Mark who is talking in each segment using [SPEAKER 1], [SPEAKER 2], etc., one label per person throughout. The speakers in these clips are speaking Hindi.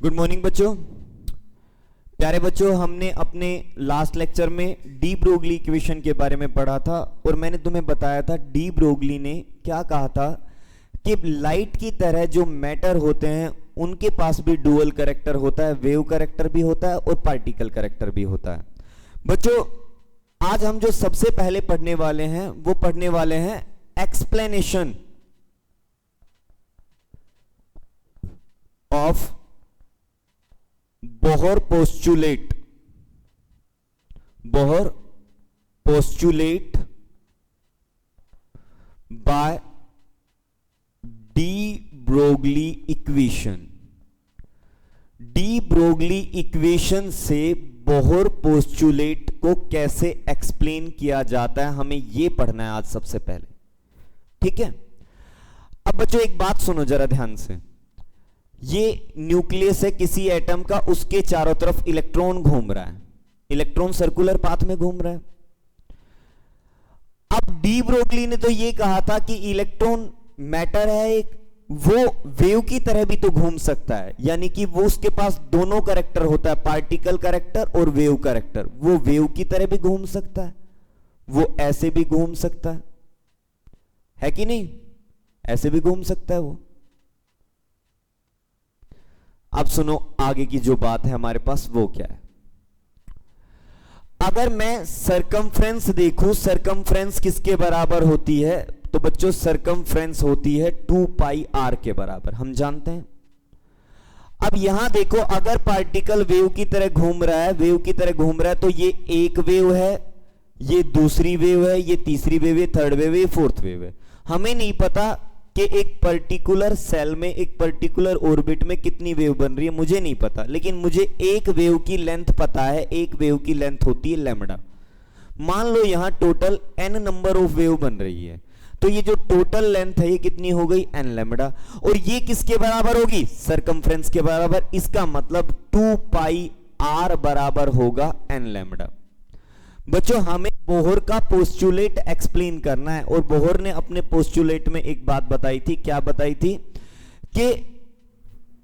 [SPEAKER 1] गुड मॉर्निंग बच्चों। प्यारे बच्चों, हमने अपने लास्ट लेक्चर में डी ब्रोगली इक्वेशन के बारे में पढ़ा था और मैंने तुम्हें बताया था डी ब्रोगली ने क्या कहा था कि लाइट की तरह जो मैटर होते हैं उनके पास भी डुअल कैरेक्टर होता है, वेव कैरेक्टर भी होता है और पार्टिकल कैरेक्टर भी होता है। बच्चों, आज हम जो सबसे पहले पढ़ने वाले हैं वो पढ़ने वाले हैं explanation of Bohr postulate. Bohr postulate by de Broglie equation. De Broglie equation से बोहर पोस्टुलेट को कैसे एक्सप्लेन किया जाता है, हमें यह पढ़ना है आज सबसे पहले। ठीक है। अब बच्चों एक बात सुनो जरा ध्यान से। ये न्यूक्लियस है किसी एटम का, उसके चारों तरफ इलेक्ट्रॉन घूम रहा है, इलेक्ट्रॉन सर्कुलर पाथ में घूम रहा है। अब डी ब्रोगली ने तो ये कहा था कि इलेक्ट्रॉन मैटर है एक, वो वेव की तरह भी तो घूम सकता है, यानी कि वो उसके पास दोनों कैरेक्टर होता है, पार्टिकल कैरेक्टर और वेव कैरेक्टर। वो वेव की तरह भी घूम सकता है, वो ऐसे भी घूम सकता है कि नहीं? ऐसे भी घूम सकता है वो। अब सुनो आगे की जो बात है हमारे पास वो क्या है। अगर मैं सरकमफ्रेंस देखूं, सरकमफ्रेंस किसके बराबर होती है? तो बच्चों सरकमफ्रेंस होती है 2 पाई आर के बराबर, हम जानते हैं। अब यहां देखो, अगर पार्टिकल वेव की तरह घूम रहा है, वेव की तरह घूम रहा है, तो ये एक वेव है, ये दूसरी वेव है, ये तीसरी वेव है, थर्ड वेव है, फोर्थ वेव है। हमें नहीं पता कि एक पर्टिकुलर सेल में, एक पर्टिकुलर ऑर्बिट में कितनी वेव बन रही है, मुझे नहीं पता, लेकिन मुझे एक वेव की लेंथ पता है। एक वेव की लेंथ होती है लैम्बडा। मान लो यहां total n number of wave बन रही है, तो ये जो टोटल लेंथ है ये कितनी हो गई? n lambda. और ये किसके बराबर होगी? सरकमफ्रेंस के बराबर। इसका मतलब 2 पाई r बराबर होगा n लैम्बडा। बच्चों हमें बोहर का पोस्टुलेट एक्सप्लेन करना है, और बोहर ने अपने पोस्टुलेट में एक बात बताई थी। क्या बताई थी? कि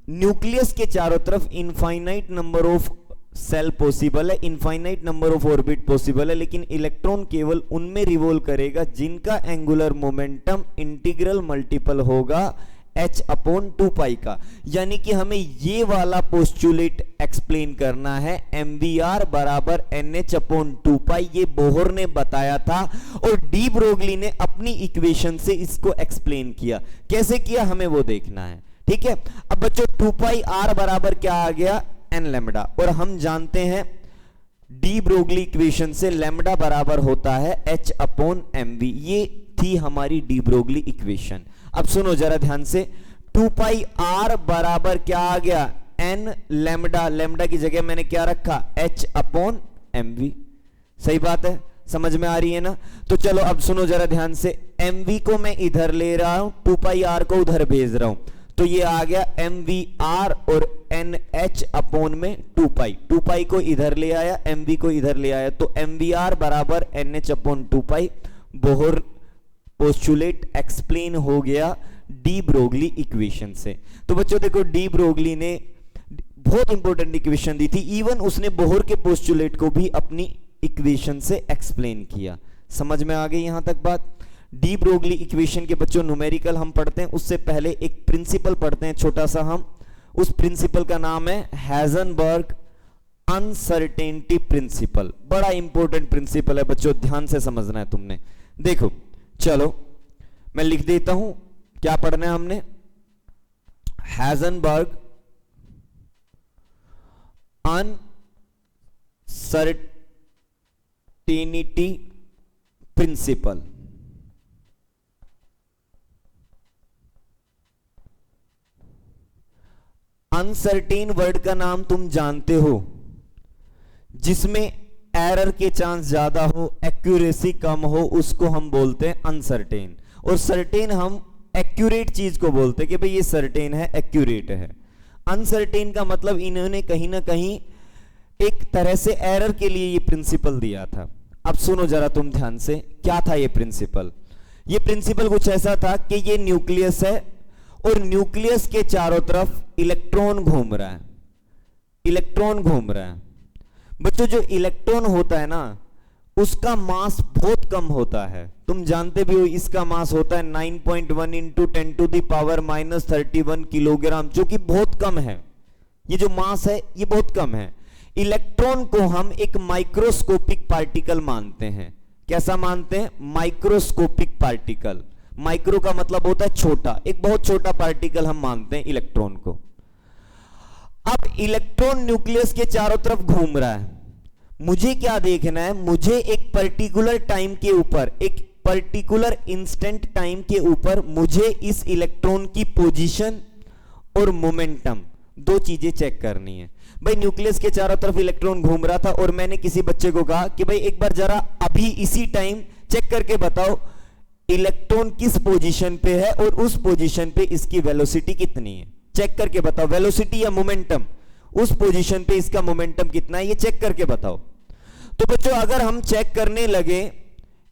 [SPEAKER 1] न्यूक्लियस के चारों तरफ infinite number of shell possible है, infinite number of orbit possible है, लेकिन इलेक्ट्रॉन केवल उनमें रिवॉल्व करेगा जिनका एंगुलर मोमेंटम इंटीग्रल मल्टीपल होगा h/2 पाई का। यानी कि हमें ये वाला पोस्टुलेट एक्सप्लेन करना है, mvr बराबर nh/2 पाई। ये बोहर ने बताया था और डी ब्रोगली ने अपनी इक्वेशन से इसको एक्सप्लेन किया। कैसे किया हमें वो देखना है। ठीक है। अब बच्चों 2 पाई r बराबर क्या आ गया? n lambda. और हम जानते हैं डी ब्रोगली इक्वेशन से लैम्बडा बराबर होता है h/mv। ये थी हमारी डी ब्रोगली इक्वेशन। अब सुनो जरा ध्यान से, 2 पाई r बराबर क्या आ गया? n lambda. लैम्बडा की जगह मैंने क्या रखा? h/mv। सही बात है, समझ में आ रही है ना? तो चलो अब सुनो जरा ध्यान से, mv को मैं इधर ले रहा हूं, 2 पाई r को उधर भेज रहा हूं, तो ये आ गया mvr और nh/में 2 पाई। 2 पाई को इधर ले आया, mv को इधर ले आया, तो mvr बराबर nh/2 पाई। बोहर पोस्टुलेट एक्सप्लेन हो गया डी ब्रोगली इक्वेशन से। तो बच्चों देखो, डी ब्रोगली ने बहुत इंपॉर्टेंट इक्वेशन दी थी, इवन उसने बोहर के पोस्टुलेट को भी अपनी इक्वेशन से एक्सप्लेन किया। समझ में आ गई यहां तक बात? डी ब्रोगली इक्वेशन के बच्चों न्यूमेरिकल हम पढ़ते हैं, उससे पहले एक प्रिंसिपल पढ़ते हैं छोटा सा हम। उस प्रिंसिपल का नाम है हाइजेनबर्ग अनसर्टेनिटी प्रिंसिपल। बड़ा इंपॉर्टेंट प्रिंसिपल है बच्चों, ध्यान से समझना है तुमने। देखो चलो मैं लिख देता हूं, क्या पढ़ना है हमने? Heisenberg uncertainty principle. Uncertain word का नाम तुम जानते हो, जिसमें एरर के चांस ज्यादा हो, एक्यूरेसी कम हो, उसको हम बोलते हैं अनसर्टेन। और सर्टेन हम एक्यूरेट चीज को बोलते हैं कि भाई ये सर्टेन है, एक्यूरेट है। अनसर्टेन का मतलब इन्होंने कहीं ना कहीं एक तरह से एरर के लिए ये प्रिंसिपल दिया था। अब सुनो जरा तुम ध्यान से, क्या था ये प्रिंसिपल? ये प्रिंसिपल कुछ ऐसा था कि ये न्यूक्लियस है और न्यूक्लियस के चारों तरफ इलेक्ट्रॉन घूम रहा है। इलेक्ट्रॉन घूम रहा है। बच्चों जो इलेक्ट्रॉन होता है ना उसका मास बहुत कम होता है, तुम जानते भी हो इसका मास होता है 9.1 इंटू 10⁻⁻31 किलोग्राम, जो कि बहुत कम है। ये जो मास है ये बहुत कम है। इलेक्ट्रॉन को हम एक माइक्रोस्कोपिक पार्टिकल मानते हैं। कैसा मानते हैं? Microscopic particle. माइक्रो का मतलब होता है छोटा, एक बहुत छोटा पार्टिकल हम मानते हैं इलेक्ट्रॉन को। अब इलेक्ट्रॉन न्यूक्लियस के चारों तरफ घूम रहा है, मुझे क्या देखना है? मुझे एक पर्टिकुलर टाइम के ऊपर, एक पर्टिकुलर इंस्टेंट टाइम के ऊपर मुझे इस इलेक्ट्रॉन की पोजीशन और मोमेंटम, दो चीजें चेक करनी है। भाई न्यूक्लियस के चारों तरफ इलेक्ट्रॉन घूम रहा था और मैंने किसी बच्चे को कहा कि भाई एक बार जरा अभी इसी टाइम चेक करके बताओ इलेक्ट्रॉन किस पोजीशन पे है और उस पोजीशन पे इसकी वेलोसिटी कितनी है। चेक करके बताओ, वेलोसिटी या मोमेंटम, उस पोजीशन पे इसका मोमेंटम कितना है, ये चेक करके बताओ। तो बच्चों अगर हम चेक करने लगे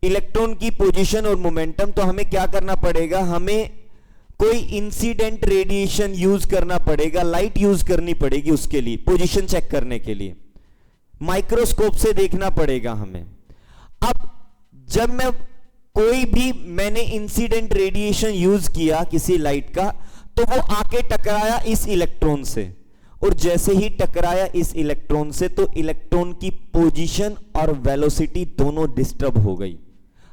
[SPEAKER 1] इलेक्ट्रॉन की पोजीशन और मोमेंटम तो हमें क्या करना पड़ेगा? हमें कोई इंसिडेंट रेडिएशन यूज करना पड़ेगा, लाइट यूज करनी पड़ेगी उसके लिए, पोजीशन चेक करने के लिए माइक्रोस्कोप से देखना पड़ेगा हमें। अब जब मैंने इंसिडेंट रेडिएशन यूज किया किसी लाइट का, तो वो आके टकराया इस इलेक्ट्रॉन से, और जैसे ही टकराया इस इलेक्ट्रॉन से तो इलेक्ट्रॉन की पोजीशन और वेलोसिटी दोनों डिस्टर्ब हो गई।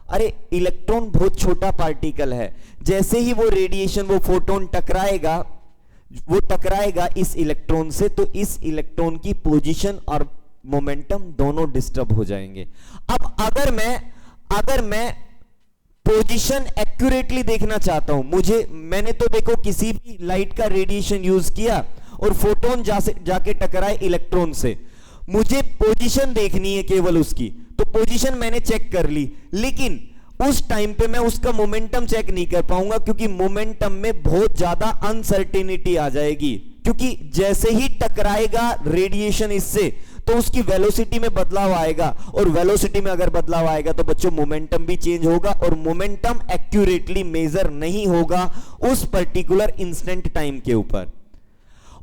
[SPEAKER 1] अरे इलेक्ट्रॉन बहुत छोटा पार्टिकल है, जैसे ही वो रेडिएशन, वो फोटोन टकराएगा, वो टकराएगा इस इलेक्ट्रॉन से तो इस इलेक्ट्रॉन की पोजीशन और मोमेंटम दोनों डिस्टर्ब हो जाएंगे। अब अगर मैं पोजीशन एक्यूरेटली देखना चाहता हूं, मैंने तो देखो किसी भी लाइट का रेडिएशन यूज किया और फोटोन जाके टकराए इलेक्ट्रॉन से, मुझे पोजीशन देखनी है केवल उसकी, तो पोजीशन मैंने चेक कर ली, लेकिन उस टाइम पे मैं उसका मोमेंटम चेक नहीं कर पाऊंगा क्योंकि मोमेंटम में बहुत ज्यादा अनसर्टेनिटी आ जाएगी, क्योंकि जैसे ही टकराएगा रेडिएशन इससे तो उसकी वेलोसिटी में बदलाव आएगा, और वेलोसिटी में अगर बदलाव आएगा तो बच्चों मोमेंटम भी चेंज होगा और मोमेंटम एक्यूरेटली मेजर नहीं होगा उस पर्टिकुलर इंस्टेंट टाइम के ऊपर।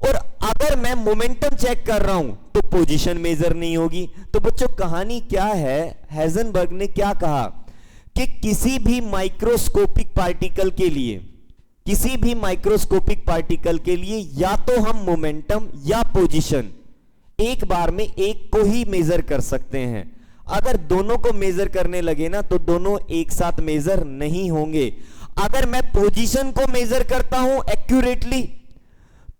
[SPEAKER 1] और अगर मैं मोमेंटम चेक कर रहा हूं तो पोजीशन मेजर नहीं होगी। तो बच्चों कहानी क्या है? हेजनबर्ग ने क्या कहा कि किसी भी माइक्रोस्कोपिक पार्टिकल के लिए या तो हम मोमेंटम या पोजीशन एक बार में एक को ही मेजर कर सकते हैं। अगर दोनों को मेजर करने लगे ना तो दोनों एक साथ मेजर नहीं होंगे। अगर मैं पोजीशन को मेजर करता हूं एक्यूरेटली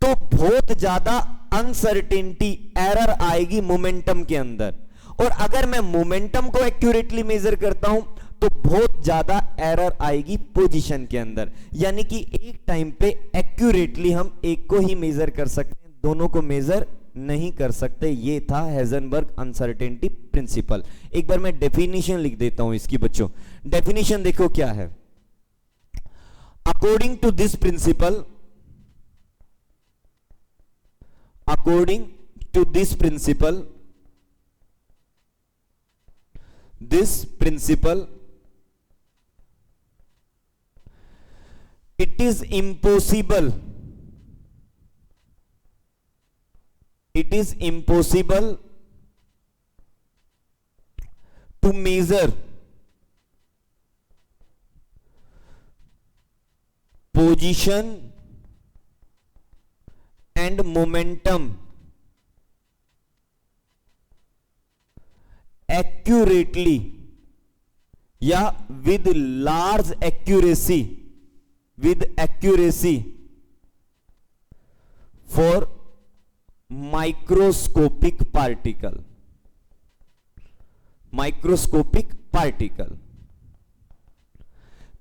[SPEAKER 1] तो बहुत ज्यादा अनसर्टेनिटी, एरर आएगी मोमेंटम के अंदर, और अगर मैं मोमेंटम को एक्यूरेटली मेजर करता हूं तो बहुत ज्यादा एरर आएगी पोजीशन के अंदर। यानी कि एक टाइम पे एक्यूरेटली हम एक को ही मेजर कर सकते हैं, दोनों को मेजर नहीं कर सकते। ये था हेजनबर्ग अनसर्टेनिटी प्रिंसिपल। एक बार मैं डेफिनेशन लिख देता हूं इसकी बच्चों। डेफिनेशन देखो क्या है। According to this principle, according to this principle it is impossible to measure position and momentum accurately या with large accuracy for microscopic particle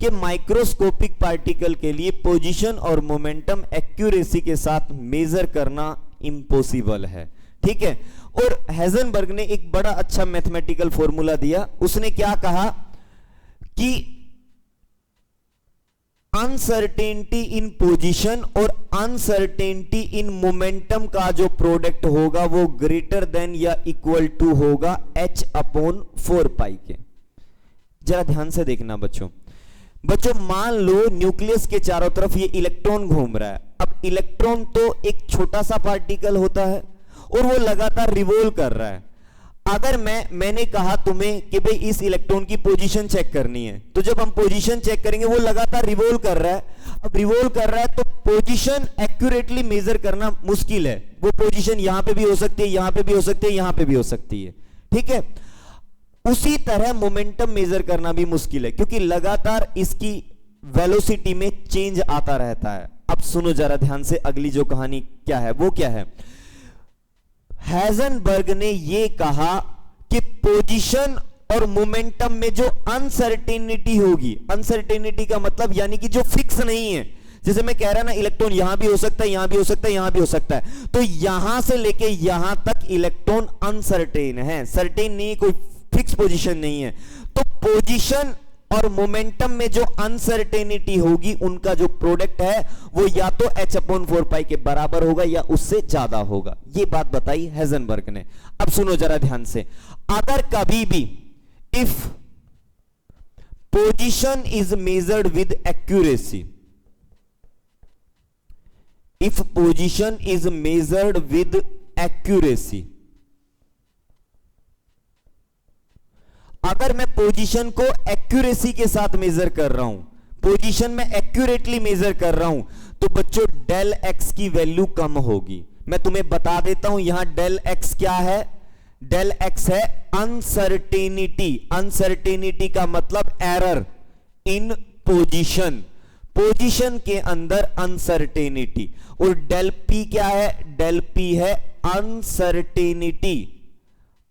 [SPEAKER 1] कि माइक्रोस्कोपिक पार्टिकल के लिए पोजीशन और मोमेंटम एक्यूरेसी के साथ मेजर करना इम्पॉसिबल है। ठीक है। और हेजनबर्ग ने एक बड़ा अच्छा मैथमेटिकल फॉर्मूला दिया। उसने क्या कहा कि अनसर्टेनिटी इन पोजीशन और अनसर्टेनिटी इन मोमेंटम का जो प्रोडक्ट होगा वो ग्रेटर देन या इक्वल टू होगा h/4 पाई के। जरा ध्यान से देखना बच्चों। मान लो न्यूक्लियस के चारों तरफ ये इलेक्ट्रॉन घूम रहा है। अब इलेक्ट्रॉन तो एक छोटा सा पार्टिकल होता है और वो लगातार रिवॉल्व कर रहा है। अगर मैंने कहा तुम्हें कि भाई इस इलेक्ट्रॉन की पोजीशन चेक करनी है, तो जब हम पोजीशन चेक करेंगे, वो लगातार रिवॉल्व कर रहा है। अब रिवॉल्व कर रहा है तो पोजीशन एक्यूरेटली मेजर करना मुश्किल है। वो पोजीशन यहां पे भी हो सकती है, यहां पे भी हो सकती है, यहां पे भी हो सकती है, ठीक है। उसी तरह मोमेंटम मेजर करना भी मुश्किल है, क्योंकि लगातार इसकी वेलोसिटी में चेंज आता रहता है। अब सुनो जरा ध्यान से, अगली जो कहानी क्या है वो क्या है। हाइजेनबर्ग ने यह कहा कि पोजीशन और मोमेंटम में जो अनसर्टेनिटी होगी, अनसर्टेनिटी का मतलब यानी कि जो फिक्स नहीं है, जैसे मैं कह रहा ना इलेक्ट्रॉन यहां भी हो सकता है, यहां भी हो सकता है, यहां भी हो सकता है, तो यहां से लेके यहां तक इलेक्ट्रॉन अनसर्टेन है, सर्टेन नहीं, कोई फिक्स पोजीशन नहीं है। तो पोजीशन और मोमेंटम में जो अनसर्टेनिटी होगी, उनका जो प्रोडक्ट है वो या तो h/4π के बराबर होगा या उससे ज्यादा होगा। ये बात बताई हाइजेनबर्ग ने। अब सुनो जरा ध्यान से, अगर कभी भी if position is measured with accuracy, if position is measured with accuracy, अगर मैं पोजीशन को एक्यूरेसी के साथ मेजर कर रहा हूं, पोजीशन में एक्यूरेटली मेजर कर रहा हूं, तो बच्चों डेल एक्स की वैल्यू कम होगी। मैं तुम्हें बता देता हूं, यहां डेल एक्स क्या है, डेल एक्स है अनसर्टेनिटी। अनसर्टेनिटी का मतलब एरर इन पोजीशन, पोजीशन के अंदर अनसर्टेनिटी। और डेल पी क्या है, डेल पी है uncertainty,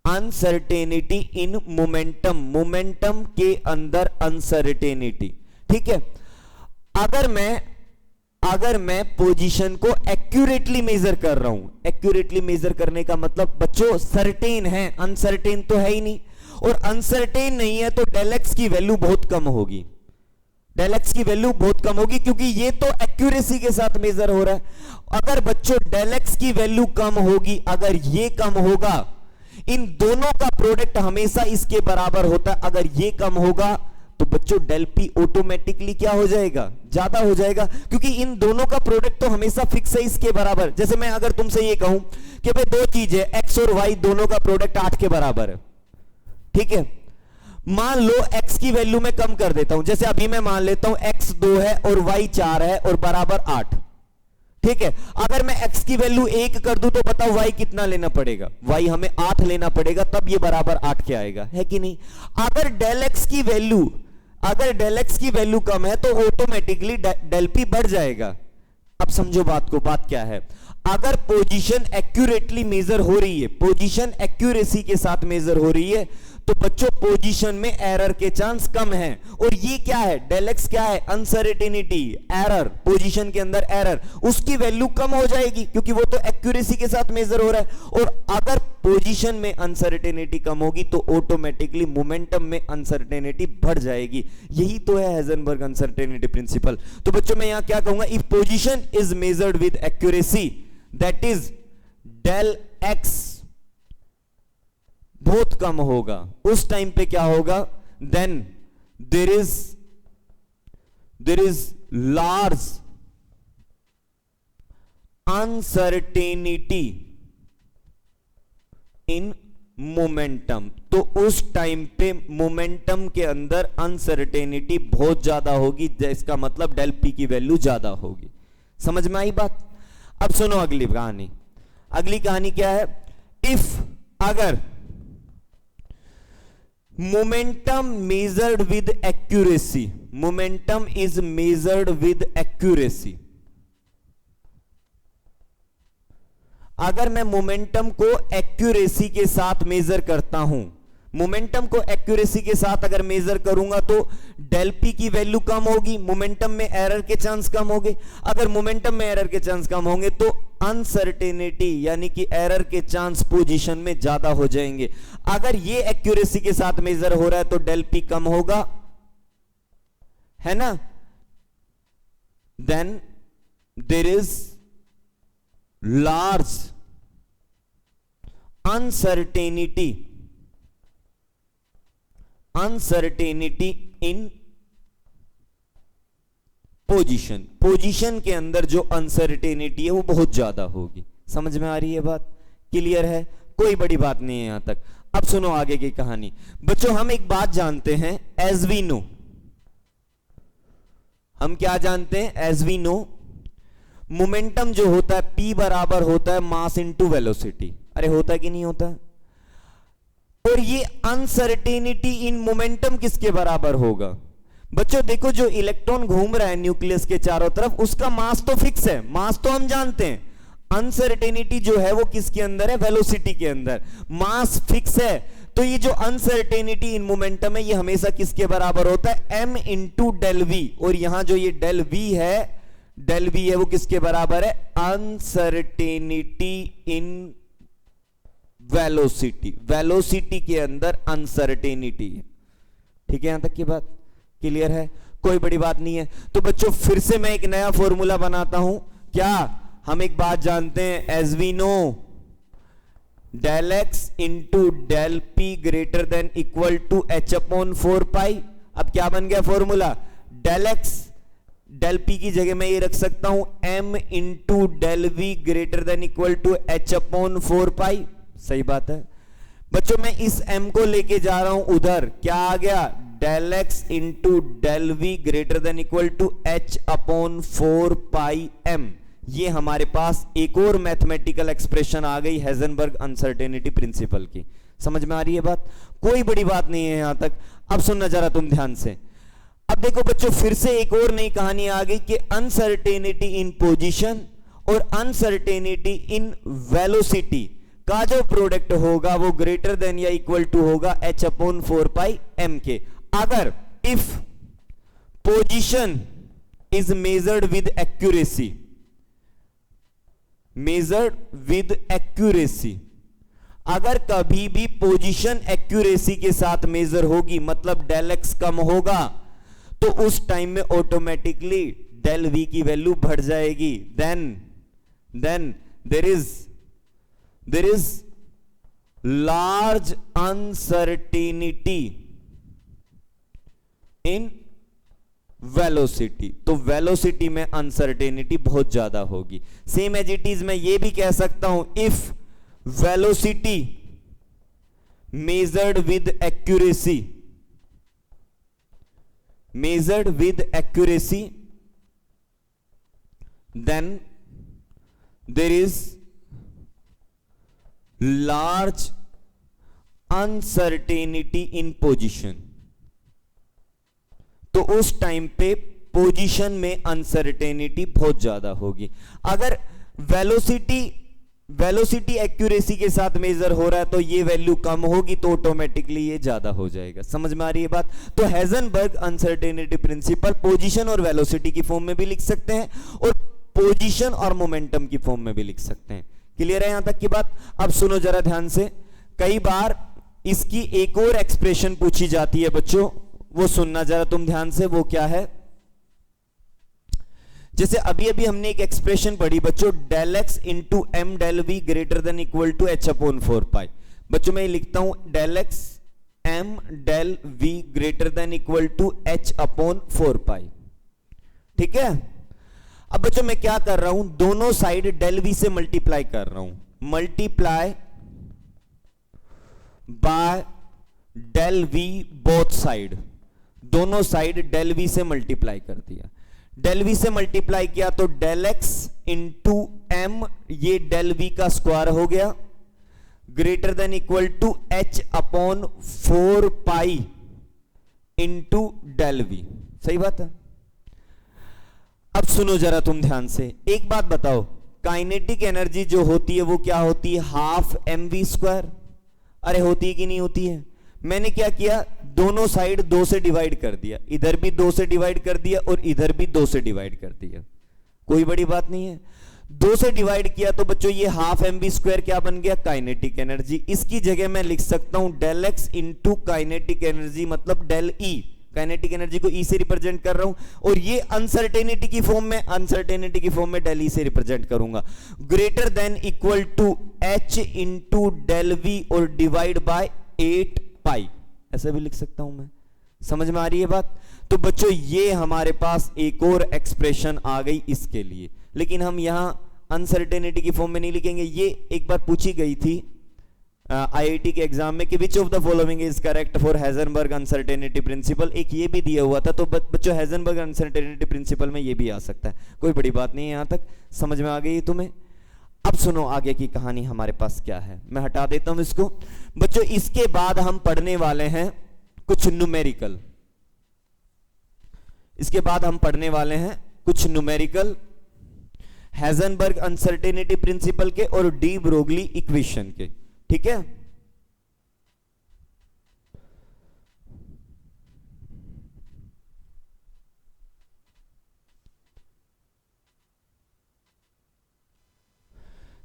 [SPEAKER 1] uncertainty in momentum, momentum के अंदर अनसर्टेनिटी, ठीक है। अगर मैं पोजीशन को एक्यूरेटली मेजर कर रहा हूं, एक्यूरेटली मेजर करने का मतलब बच्चों सर्टेन है, अनसर्टेन तो है ही नहीं, और अनसर्टेन नहीं है तो डेल एक्स की वैल्यू बहुत कम होगी, डेल एक्स की वैल्यू बहुत कम होगी, क्योंकि ये तो एक्यूरेसी के साथ मेजर हो रहा है। अगर बच्चों डेल एक्स की वैल्यू कम होगी, अगर ये कम होगा, इन दोनों का प्रोडक्ट हमेशा इसके बराबर होता है, अगर ये कम होगा तो बच्चों डेल पी ऑटोमेटिकली क्या हो जाएगा, ज्यादा हो जाएगा, क्योंकि इन दोनों का प्रोडक्ट तो हमेशा फिक्स है इसके बराबर। जैसे मैं अगर तुमसे ये कहूं कि भाई दो चीज है, एक्स और वाई दोनों का प्रोडक्ट 8 के बराबर है, ठीक है। मान लो x की वैल्यू में कम कर देता हूं, जैसे अभी मैं मान लेता हूं x 2 है और y 4 है और बराबर 8, ठीक है। अगर मैं x की वैल्यू 1 कर दूं तो बताओ y कितना लेना पड़ेगा, y हमें 8 लेना पड़ेगा, तब ये बराबर 8 के आएगा, है कि नहीं। अगर डेल x की वैल्यू, अगर डेल x की वैल्यू कम है तो ऑटोमेटिकली डेल p बढ़ जाएगा। अब समझो बात को, बात क्या है, अगर पोजीशन एक्यूरेटली मेजर हो रही है, पोजीशन एक्यूरेसी के साथ मेजर हो रही है, तो बच्चों पोजीशन में एरर के चांस कम है। और ये क्या है, डेल एक्स क्या है, अनसर्टेनिटी, एरर, पोजीशन के अंदर एरर, उसकी वैल्यू कम हो जाएगी क्योंकि वो तो एक्यूरेसी के साथ मेजर हो रहा है। और अगर पोजीशन में अनसर्टेनिटी कम होगी तो ऑटोमेटिकली मोमेंटम में अनसर्टेनिटी बढ़ जाएगी। यही तो है हाइजेनबर्ग अनसर्टेनिटी प्रिंसिपल। तो बच्चों मैं यहां क्या कहूंगा, if position is measured with accuracy, that is del x बहुत कम होगा, उस टाइम पे क्या होगा, then there is large uncertainty in momentum. तो उस टाइम पे मोमेंटम के अंदर अनसर्टेनिटी बहुत ज्यादा होगी, इसका मतलब डेल पी की वैल्यू ज्यादा होगी। समझ में आई बात। अब सुनो अगली कहानी। अगली कहानी क्या है, इफ अगर momentum measured with accuracy, momentum is measured with accuracy, अगर मैं मोमेंटम को एक्यूरेसी के साथ मेजर करता हूं, मोमेंटम को एक्यूरेसी के साथ अगर मेजर करूंगा तो डेल पी की वैल्यू कम होगी, मोमेंटम में एरर के चांस कम होंगे। अगर मोमेंटम में एरर के चांस कम होंगे तो अनसर्टेनिटी यानी कि एरर के चांस पोजीशन में ज्यादा हो जाएंगे। अगर ये एक्यूरेसी के साथ मेजर हो रहा है तो डेल पी कम होगा, है ना, then there is large uncertainty, uncertainty in position, position के अंदर जो अनसर्टेनिटी है वो बहुत ज्यादा होगी। समझ में आ रही है बात, क्लियर है, कोई बड़ी बात नहीं है यहां तक। अब सुनो आगे की कहानी। बच्चों हम एक बात जानते हैं, एज वी नो, हम क्या जानते हैं, एज वी नो, मोमेंटम जो होता है P बराबर होता है मास इनटू वेलोसिटी। अरे होता है कि नहीं होता है? और ये अनसर्टेनिटी इन मोमेंटम किसके बराबर होगा? बच्चों देखो, जो इलेक्ट्रॉन घूम रहा है न्यूक्लियस के चारों तरफ, उसका मास तो फिक्स है, मास तो हम जानते हैं। अनसर्टेनिटी जो है वो किसके अंदर है? वेलोसिटी के अंदर। मास फिक्स है, तो ये जो अनसर्टेनिटी इन मोमेंटम है ये हमेशा किसके बराबर होता है? m into del v. और यहां जो ये डेल वी है, डेल वी है वो किसके बराबर है? Uncertainty in velocity. वेलोसिटी के अंदर अनसर्टेनिटी है। ठीक है, यहां तक की बात क्लियर है, कोई बड़ी बात नहीं है। तो बच्चों फिर से मैं एक नया फॉर्मूला बनाता हूं। क्या हम एक बात जानते हैं, as we know del x into del P greater than equal to h upon 4 pi. अब क्या बन गया formula? Del x, del p की जगह मैं ये रख सकता हूं m into del v greater than equal to h upon 4 pi. सही बात है बच्चों, मैं इस m को लेके जा रहा हूं उधर, क्या आ गया? Del x into del v greater than equal to h upon 4 pi m। ये हमारे पास एक और मैथमेटिकल एक्सप्रेशन आ गई हेजनबर्ग अनसर्टेनिटी प्रिंसिपल की। समझ में आ रही है बात? कोई बड़ी बात नहीं है यहां तक। अब सुनना जरा तुम ध्यान से। अब देखो बच्चों, फिर से एक और नई कहानी आ गई कि अनसर्टेनिटी इन पोजीशन और अनसर्टेनिटी इन वेलोसिटी का जो प्रोडक्ट होगा वो ग्रेटर देन या इक्वल टू होगा h अपॉन 4 पाई m के। अगर if position is measured with accuracy, measured with accuracy, अगर कभी भी पोजीशन एक्यूरेसी के साथ मेजर होगी, मतलब डेल एक्स कम होगा, तो उस टाइम में ऑटोमेटिकली डेल वी की वैल्यू बढ़ जाएगी। Then there is large uncertainty in velocity. तो वेलोसिटी में अनसर्टेनिटी बहुत ज्यादा होगी। सेम एज इट इज मैं ये भी कह सकता हूं, if velocity measured with accuracy, measured with accuracy, then there is large uncertainty in position। तो उस टाइम पे पोजीशन में अनसर्टेनिटी बहुत ज्यादा होगी। अगर वेलोसिटी एक्यूरेसी के साथ मेजर हो रहा है तो ये वैल्यू कम होगी, तो ऑटोमेटिकली ये ज्यादा हो जाएगा। समझ में आ रही है बात? तो हेजनबर्ग अनसर्टेनिटी प्रिंसिपल पोजीशन और वेलोसिटी की फॉर्म में भी लिख सकते हैं और पोजीशन और मोमेंटम की फॉर्म में भी लिख सकते हैं। क्लियर है यहां तक की बात? अब सुनो जरा ध्यान से। कई बार इसकी एक और एक्सप्रेशन पूछी जाती है बच्चों, वो सुनना जरा तुम ध्यान से। वो क्या है? जैसे अभी अभी हमने एक एक्सप्रेशन पढ़ी बच्चों, del x into m del v greater than equal to h upon 4 pi. बच्चों मैं लिखता हूं del x m del v greater than equal to h upon 4 pi. ठीक है, अब बच्चों मैं क्या कर रहा हूं, दोनों साइड डेल वी से मल्टीप्लाई कर रहा हूं, multiply by del v both side, दोनों साइड डेल वी से मल्टीप्लाई कर दिया। डेल वी से मल्टीप्लाई किया तो डेल एक्स इंटू एम, ये डेल वी का स्क्वायर हो गया, greater than equal to h upon 4 pi into del v. सही बात है? अब सुनो जरा तुम ध्यान से, एक बात बताओ, काइनेटिक एनर्जी जो होती है वो क्या होती है? Half m v square. अरे होती है कि नहीं होती है? मैंने क्या किया, दोनों साइड 2 से डिवाइड कर दिया, इधर भी 2 से डिवाइड कर दिया और इधर भी 2 से डिवाइड कर दिया। कोई बड़ी बात नहीं है। 2 से डिवाइड किया तो बच्चों ये हाफ एम बी स्क्वायर क्या बन गया? Kinetic energy. इसकी जगह मैं लिख सकता हूं del x into kinetic energy, मतलब डेल ई। काइनेटिक एनर्जी को ई से रिप्रेजेंट कर रहा हूं और ये अनसर्टेनिटी की फॉर्म में डेल ई से रिप्रेजेंट करूंगा। Greater than equal to h into del v और डिवाइड बाय 8 पाई, ऐसा भी लिख सकता हूं मैं। समझ में आ रही है बात? तो बच्चों ये हमारे पास एक और एक्सप्रेशन आ गई इसके लिए, लेकिन हम यहां अनसर्टेनिटी की फॉर्म में नहीं लिखेंगे। ये एक बार पूछी गई थी आईआईटी के एग्जाम में कि which of the following is correct for Heisenberg uncertainty principle, एक ये भी दिया हुआ था। तो बच्चों हाइजेनबर्ग अनसर्टेनिटी प्रिंसिपल में ये भी आ सकता है, कोई बड़ी बात नहीं है। यहां तक समझ में आ गई तुम्हें? अब सुनो आगे की कहानी हमारे पास क्या है, मैं हटा देता हूं इसको। बच्चों इसके बाद हम पढ़ने वाले हैं कुछ न्यूमेरिकल, इसके बाद हम पढ़ने वाले हैं कुछ न्यूमेरिकल हाइजेनबर्ग अनसर्टेनिटी प्रिंसिपल के और डी ब्रोगली इक्वेशन के, ठीक है।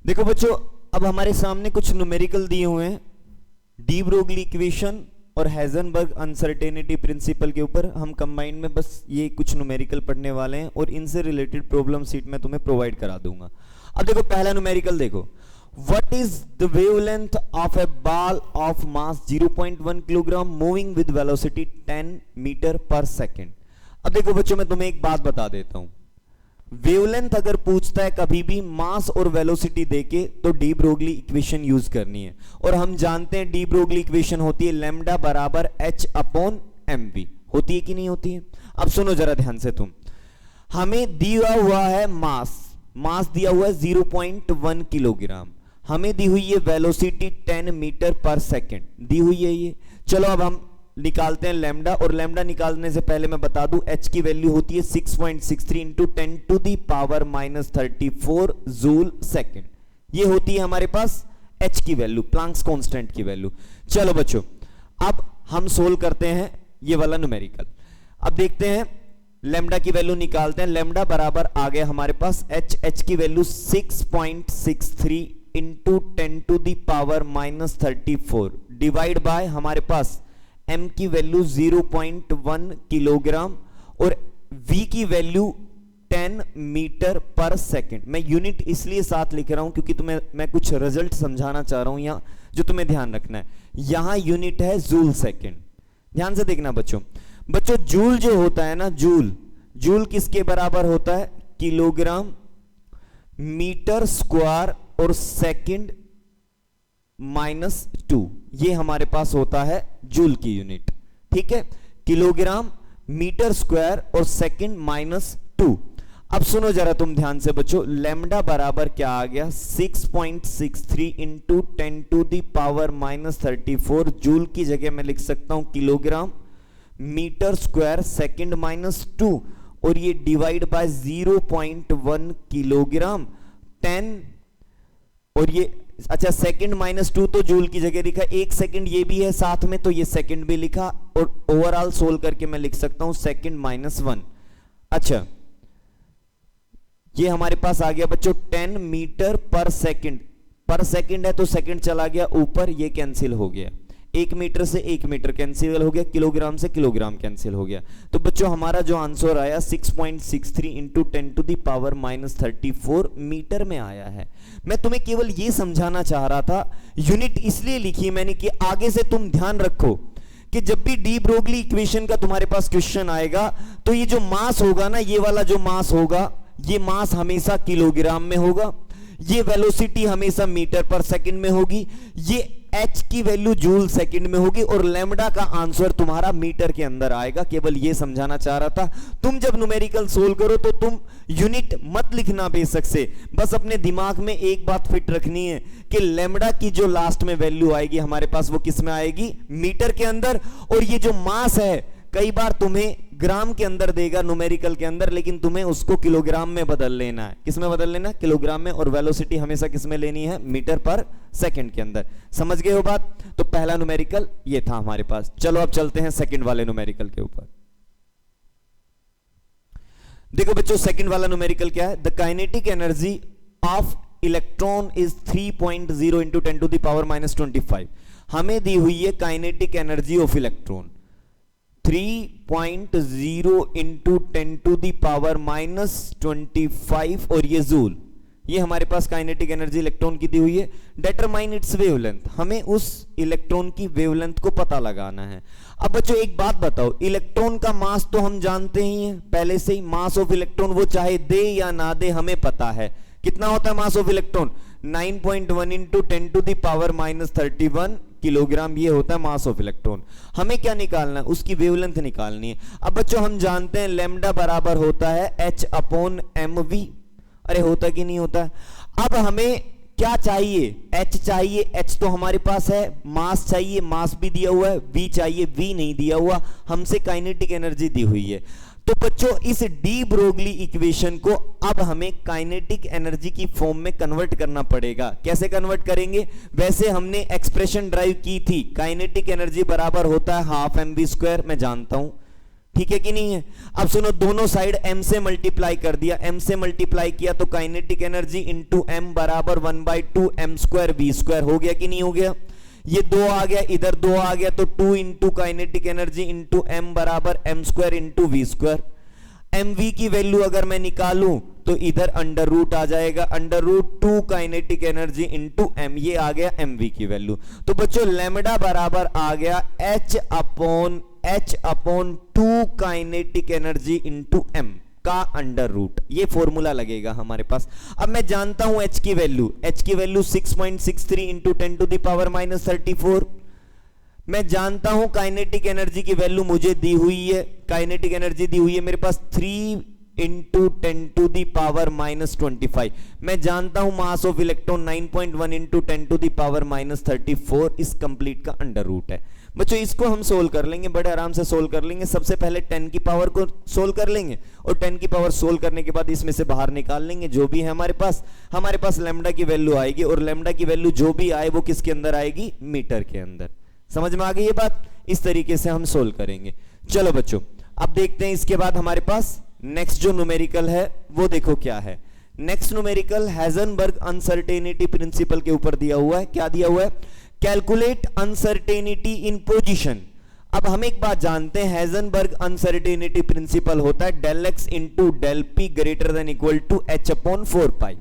[SPEAKER 1] देखो बच्चों, अब हमारे सामने कुछ न्यूमेरिकल दिए हुए हैं, डी ब्रोगली इक्वेशन और हाइजेनबर्ग अनसर्टेनिटी प्रिंसिपल के ऊपर हम कंबाइन में बस ये कुछ न्यूमेरिकल पढ़ने वाले हैं और इनसे रिलेटेड प्रॉब्लम सीट में तुम्हें प्रोवाइड करा दूंगा। अब देखो पहला न्यूमेरिकल देखो, What is the wavelength of a ball of mass 0.1 kilogram moving with velocity 10 metre पर सेकेंड। अब देखो बच्चों मैं तुम्हें एक बात बता देता हूं, वेवलेंथ अगर पूछता है कभी भी मास और वेलोसिटी देके तो डी ब्रोगली इक्वेशन यूज करनी है। और हम जानते हैं डी ब्रोगली इक्वेशन होती है लैम्डा बराबर h अपॉन mv, होती है कि नहीं होती है? अब सुनो जरा ध्यान से तुम, हमें दिया हुआ है मास दिया हुआ है 0.1 किलोग्राम, हमें दी हुई है वेलोसिटी 10 मीटर पर सेकेंड दी हुई है ये। चलो अब हम निकालते हैं लैम्डा, और लैम्डा निकालने से पहले मैं बता दूं h की वैल्यू होती है 6.63 into 10 to the power -34 joule second. ये होती है हमारे पास h की वैल्यू, प्लैंक्स कांस्टेंट की वैल्यू। चलो बच्चों अब हम सोल्व करते हैं ये वाला न्यूमेरिकल। अब देखते हैं लैम्डा की वैल्यू निकालते हैं। लैम्डा बराबर आ गया हमारे पास h की value 6.63 into 10 to the power -34 divide by हमारे पास m की वैल्यू 0.1 किलोग्राम और v की वैल्यू 10 मीटर पर सेकेंड। मैं यूनिट इसलिए साथ लिख रहा हूं क्योंकि तुम्हें मैं कुछ रिजल्ट समझाना चाह रहा हूं यहां, जो तुम्हें ध्यान रखना है। यहां यूनिट है जूल सेकेंड, ध्यान से देखना बच्चों। जूल जो होता है ना, जूल किसके बराबर होता है? किलोग्राम मीटर स्क्वायर और सेकंड -2, ये हमारे पास होता है जूल की यूनिट, ठीक है। किलोग्राम मीटर स्क्वायर और सेकंड -2। अब सुनो जरा तुम ध्यान से बच्चों, लैम्डा बराबर क्या आ गया? 6.63 into 10 to the power -34 joule की जगह मैं लिख सकता हूं किलोग्राम मीटर स्क्वायर सेकंड -2 और ये डिवाइड बाय 0.1 किलोग्राम 10 और ये अच्छा सेकंड -2 तो जूल की जगह लिखा, एक सेकंड ये भी है साथ में तो ये सेकंड भी लिखा और ओवरऑल सोल्व करके मैं लिख सकता हूं सेकंड -1। अच्छा ये हमारे पास आ गया बच्चों 10 मीटर पर सेकंड है तो सेकंड चला गया ऊपर, ये कैंसिल हो गया। 1 मीटर से 1 मीटर कैंसिल हो गया, किलोग्राम से किलोग्राम कैंसिल हो गया। तो बच्चों हमारा जो आंसर आया 6.63 into 10 to the power -34 metre में आया है। मैं तुम्हें केवल ये समझाना चाह रहा था, यूनिट इसलिए लिखी मैंने कि आगे से तुम ध्यान रखो कि जब भी डी ब्रोगली इक्वेशन का तुम्हारे पास क्वेश्चन आएगा तो ये जो मास होगा ना, ये वाला जो मास होगा, ये मास हमेशा किलोग्राम में होगा, ये वेलोसिटी हमेशा मीटर पर सेकंड में होगी, ये h की वैल्यू जूल सेकंड में होगी और लैम्डा का आंसर तुम्हारा मीटर के अंदर आएगा। केवल ये समझाना चाह रहा था। तुम जब न्यूमेरिकल सोल्व करो तो तुम यूनिट मत लिखना बेशक से, बस अपने दिमाग में एक बात फिट रखनी है कि लैम्डा की जो लास्ट में वैल्यू आएगी हमारे पास वो किस में आएगी? मीटर के अंदर। और ये जो मास है कई बार तुम्हें ग्राम के अंदर देगा न्यूमेरिकल के अंदर, लेकिन तुम्हें उसको किलोग्राम में बदल लेना है। किस में बदल लेना? किलोग्राम में। और वेलोसिटी हमेशा किस में लेनी है? मीटर पर सेकंड के अंदर। समझ गए हो बात? तो पहला न्यूमेरिकल ये था हमारे पास। चलो अब चलते हैं सेकंड वाले न्यूमेरिकल के ऊपर। देखो बच्चों सेकंड वाला न्यूमेरिकल क्या है? The kinetic energy of electron is 3.0 into 10 to the power -25। हमें दी हुई है kinetic energy of electron 3.0 into 10 to the power -25 और ये जूल, ये हमारे पास काइनेटिक एनर्जी इलेक्ट्रॉन की दी हुई है। डिटरमाइन इट्स वेवलेंथ, हमें उस इलेक्ट्रॉन की वेवलेंथ को पता लगाना है। अब बच्चों एक बात बताओ, इलेक्ट्रॉन का मास तो हम जानते ही हैं पहले से ही, मास ऑफ इलेक्ट्रॉन वो चाहे दे या ना दे हमें पता है। कितना होता है mass of electron? 9.1 into 10 to the power minus 31 kilogram, ये होता है मास ऑफ इलेक्ट्रॉन। हमें क्या निकालना है? उसकी वेवलेंथ निकालनी है। अब बच्चों हम जानते हैं लैम्डा बराबर होता है h अपॉन mv। अरे होता कि नहीं होता? अब हमें क्या चाहिए? h चाहिए, h तो हमारे पास है। मास चाहिए, मास भी दिया हुआ है। v चाहिए, v नहीं दिया हुआ, हमसे काइनेटिक एनर्जी दी हुई है। तो बच्चों इस डी ब्रोगली इक्वेशन को अब हमें काइनेटिक एनर्जी की फॉर्म में कन्वर्ट करना पड़ेगा। कैसे कन्वर्ट करेंगे? वैसे हमने एक्सप्रेशन ड्राइव की थी, काइनेटिक एनर्जी बराबर होता है हाफ mv स्क्वायर, मैं जानता हूं, ठीक है कि नहीं है? अब सुनो, दोनों साइड m से मल्टीप्लाई कर दिया, m से मल्टीप्लाई किया तो काइनेटिक एनर्जी इंटू m बराबर 1/2 m स्क्वायर v स्क्वायर, हो गया कि नहीं हो गया? ये 2 आ गया, इधर 2 आ गया, तो 2 into kinetic energy into m बराबर m square into v square. mv की वैल्यू अगर मैं निकालूं तो इधर अंडर रूट आ जाएगा, under root 2 kinetic energy into m, ये आ गया mv की वैल्यू। तो बच्चों लैम्डा बराबर आ गया h upon 2 kinetic energy into m का अंडर रूट, ये फॉर्मूला लगेगा हमारे पास। अब मैं जानता हूं h की value 6.63 into 10 to the power minus 34। मैं जानता हूं काइनेटिक एनर्जी की वैल्यू मुझे दी हुई है, काइनेटिक एनर्जी दी हुई है मेरे पास 3 into 10 to the power minus 25। मैं जानता हूं mass of electron 9.1 into 10 to the power minus 34, इस कंप्लीट का अंडर रूट है। बच्चों इसको हम सोल्व कर लेंगे, बड़े आराम से सोल्व कर लेंगे। सबसे पहले 10 की पावर को सोल्व कर लेंगे और 10 की पावर सोल्व करने के बाद इसमें से बाहर निकाल लेंगे जो भी है हमारे पास लैम्डा की वैल्यू आएगी, और लैम्डा की वैल्यू जो भी आए वो किसके अंदर आएगी? मीटर के अंदर। समझ में आ गई ये बात? इस तरीके से हम सोल्व करेंगे। चलो बच्चों अब देखते हैं इसके बाद हमारे पास नेक्स्ट जो न्यूमेरिकल है वो देखो क्या है। Next numerical Heisenberg uncertainty principle के ऊपर दिया हुआ है। क्या दिया हुआ है? Calculate uncertainty in position. अब हम एक बात जानते हैं, हाइजेनबर्ग अनसर्टेनिटी प्रिंसिपल होता है del x into del P greater than equal to h upon 4 pi,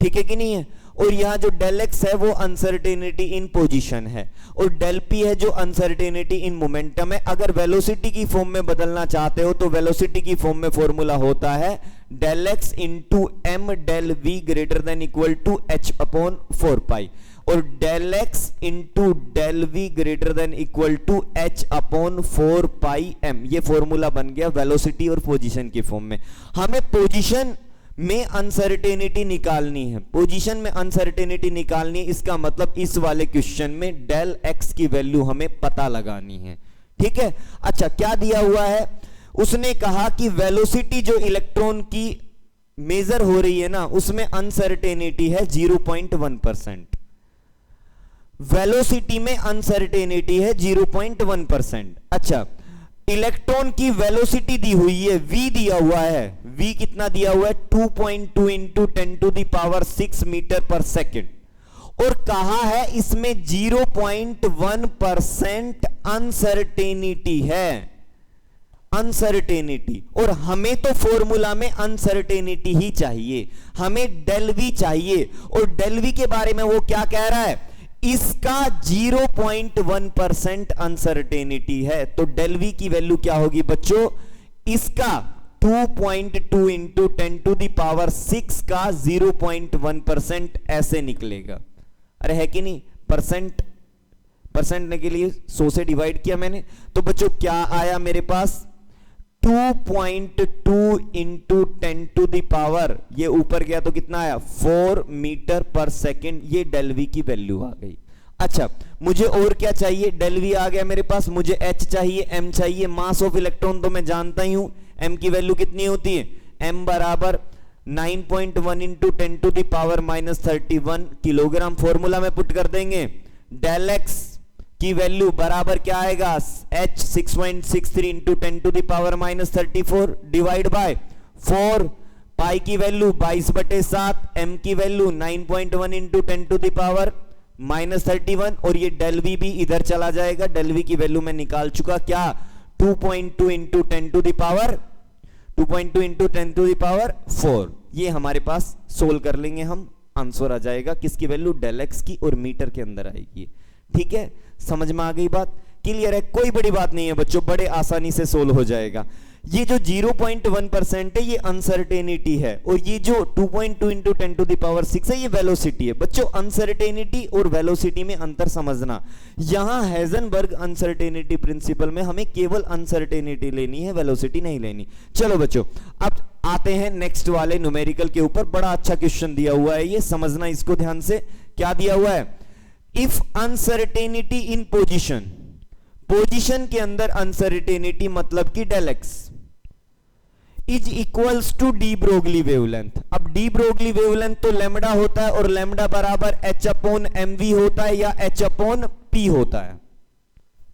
[SPEAKER 1] ठीक है कि नहीं है? और यहां जो डेल एक्स है वो अनसर्टेनिटी इन पोजीशन है, और डेल पी है जो अनसर्टेनिटी इन मोमेंटम है। अगर वेलोसिटी की फॉर्म में बदलना चाहते हो तो वेलोसिटी की फॉर्म में फॉर्मूला होता है del x into m del v greater than equal to h upon 4 pi, और del x into del v greater than equal to h upon 4 pi m. ये फॉर्मूला बन गया वेलोसिटी और पोजीशन की फॉर्म में। हमें पोजीशन में अनसर्टेनिटी निकालनी है, पोजीशन में अनसर्टेनिटी निकालनी है, इसका मतलब इस वाले क्वेश्चन में डेल एक्स की वैल्यू हमें पता लगानी है, ठीक है? अच्छा क्या दिया हुआ है? उसने कहा कि वेलोसिटी जो इलेक्ट्रॉन की मेजर हो रही है ना उसमें अनसर्टेनिटी है 0.1%। वेलोसिटी में अनसर्टेनिटी है 0.1%। अच्छा इलेक्ट्रॉन की वेलोसिटी दी हुई है, v दिया हुआ है, v कितना दिया हुआ है? 2.2 into 10 to the power 6 metre पर सेकेंड, और कहा है इसमें 0.1% अनसर्टेनिटी है, अनसर्टेनिटी। और हमें तो फॉर्मूला में अनसर्टेनिटी ही चाहिए, हमें डेल v चाहिए, और डेल v के बारे में वो क्या कह रहा है? इसका 0.1% अनसर्टेनिटी है। तो डेल वी की वैल्यू क्या होगी बच्चों? इसका 2.2 इंटू 10 टू द पावर 6 का 0.1% ऐसे निकलेगा। अरे है कि नहीं? परसेंट के लिए 100 से डिवाइड किया मैंने, तो बच्चों क्या आया मेरे पास? 2.2 इंटू 10 टू द पावर, ये ऊपर गया तो कितना आया? 4 मीटर पर सेकेंड। ये डेल वी की वैल्यू आ गई। अच्छा मुझे और क्या चाहिए? डेल वी आ गया मेरे पास, मुझे एच चाहिए, एम चाहिए। मास ऑफ इलेक्ट्रॉन तो मैं जानता ही हूं, एम की वैल्यू कितनी होती है? एम बराबर 9.1 into 10 to the power minus 31 kilogram. Formula में पुट कर देंगे, डेल एक्स की वैल्यू बराबर क्या आएगा? h 6.63 into 10 to the power minus 34 divide by 4, pi की वैल्यू 22/7, m की value 9.1 into 10 to the power minus 31, और ये डेल वी भी इधर चला जाएगा। डेल वी की वैल्यू मैं निकाल चुका, क्या? 2.2 into 10 to the power 2.2 into 10 to the power 4। ये हमारे पास सोल्व कर लेंगे हम, आंसर आ जाएगा किसकी वैल्यू? डेल एक्स की, और मीटर के अंदर आएगी। ठीक है, समझ में आ गई बात? क्लियर है? कोई बड़ी बात नहीं है बच्चों, बड़े आसानी से सोल्व हो जाएगा। ये जो 0.1% है ये अनसर्टेनिटी है, और ये जो 2.2 इंटू 10⁻⁶ है ये वेलोसिटी है। बच्चों अनसर्टेनिटी और वेलोसिटी में अंतर समझना। यहां हेजनबर्ग अनसर्टेनिटी प्रिंसिपल में हमें केवल अनसर्टेनिटी लेनी है, वेलोसिटी नहीं लेनी। चलो बच्चों अब आते हैं नेक्स्ट वाले न्यूमेरिकल के ऊपर। बड़ा अच्छा क्वेश्चन दिया हुआ है, ये समझना इसको ध्यान से। क्या दिया हुआ है? If uncertainty in position, position के अंदर अनसर्टेनिटी मतलब कि del x is equals to de Broglie wavelength. अब डी ब्रोगली वेवलेंथ तो लैम्डा होता है, और लैम्डा बराबर h अपॉन mv होता है या h अपॉन p होता है।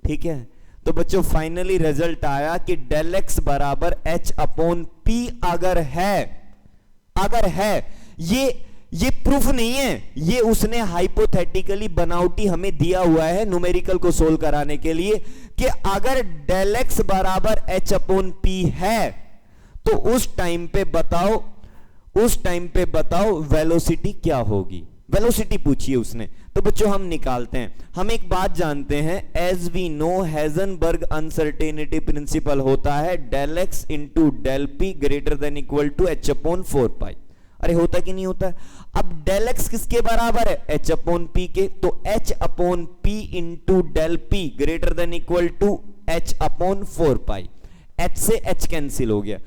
[SPEAKER 1] ठीक है, तो बच्चों फाइनली रिजल्ट आया कि डेल एक्स बराबर h अपॉन p अगर है ये प्रूफ नहीं है, ये उसने हाइपोथेटिकली बनावटी हमें दिया हुआ है न्यूमेरिकल को सोल्व कराने के लिए कि अगर डेल एक्स बराबर h अपॉन p है तो उस टाइम पे बताओ वेलोसिटी क्या होगी। वेलोसिटी पूछिए उसने, तो बच्चों हम निकालते हैं। हम एक बात जानते हैं, as we know Heisenberg uncertainty principle होता है del x into del P greater than equal to h upon 4 अरे होता कि नहीं होता है? अब डेल एक्स किसके बराबर है? h अपॉन पी के, तो h upon P into del P greater than equal to h upon 4 h से h कैंसिल हो गया।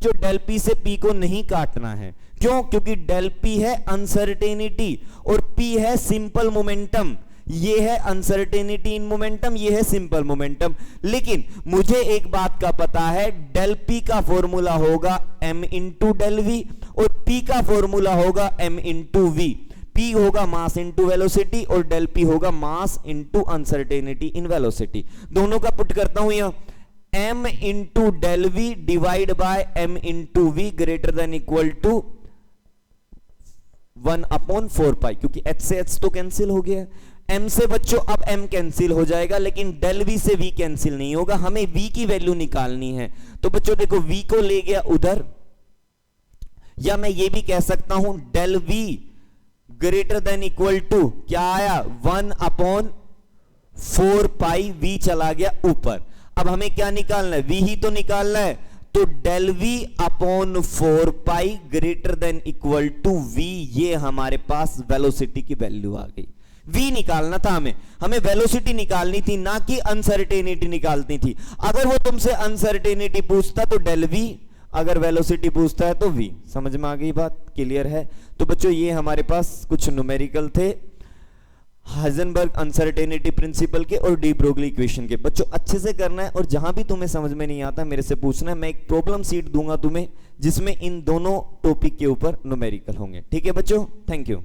[SPEAKER 1] जो डेल पी से p को नहीं काटना है, क्यों? क्योंकि डेल p है अनसर्टेनिटी और p है सिंपल मोमेंटम। ये है अनसर्टेनिटी इन मोमेंटम, ये है सिंपल मोमेंटम। लेकिन मुझे एक बात का पता है, डेल p का फॉर्मूला होगा m इंटू डेल v और p का फॉर्मूला होगा m इंटू v। p होगा मास इंटू वेलोसिटी और डेल p होगा mass into uncertainty in velocity. दोनों का पुट करता हूं यहां, m into del v divide by m into v greater than equal to 1 upon 4 क्योंकि h से h तो कैंसिल हो गया, m से बच्चों अब m कैंसिल हो जाएगा, लेकिन डेल v से v कैंसिल नहीं होगा। हमें v की वैल्यू निकालनी है, तो बच्चों देखो v को ले गया उधर, या मैं ये भी कह सकता हूं del v greater than equal to क्या आया 1 अपॉन 4 v चला गया ऊपर। अब हमें क्या निकालना है? v ही तो निकालना है, तो del v upon 4 greater than equal to v, ये हमारे पास वेलोसिटी की वैल्यू आ गई। v निकालना था हमें वेलोसिटी निकालनी थी, ना कि अनसर्टेनिटी निकालनी थी। अगर वो तुमसे अनसर्टेनिटी पूछता तो डेल v, अगर वेलोसिटी पूछता है तो v। समझ में आ गई बात? क्लियर है? तो बच्चों ये हमारे पास कुछ न्यूमेरिकल थे हाइजेनबर्ग अनसर्टेनिटी प्रिंसिपल के और डी ब्रोगली इक्वेशन के। बच्चों अच्छे से करना है, और जहां भी तुम्हें समझ में नहीं आता मेरे से पूछना है। मैं एक प्रॉब्लम सीट दूंगा तुम्हें जिसमें इन दोनों टॉपिक के ऊपर न्यूमेरिकल होंगे। ठीक है बच्चों, थैंक यू।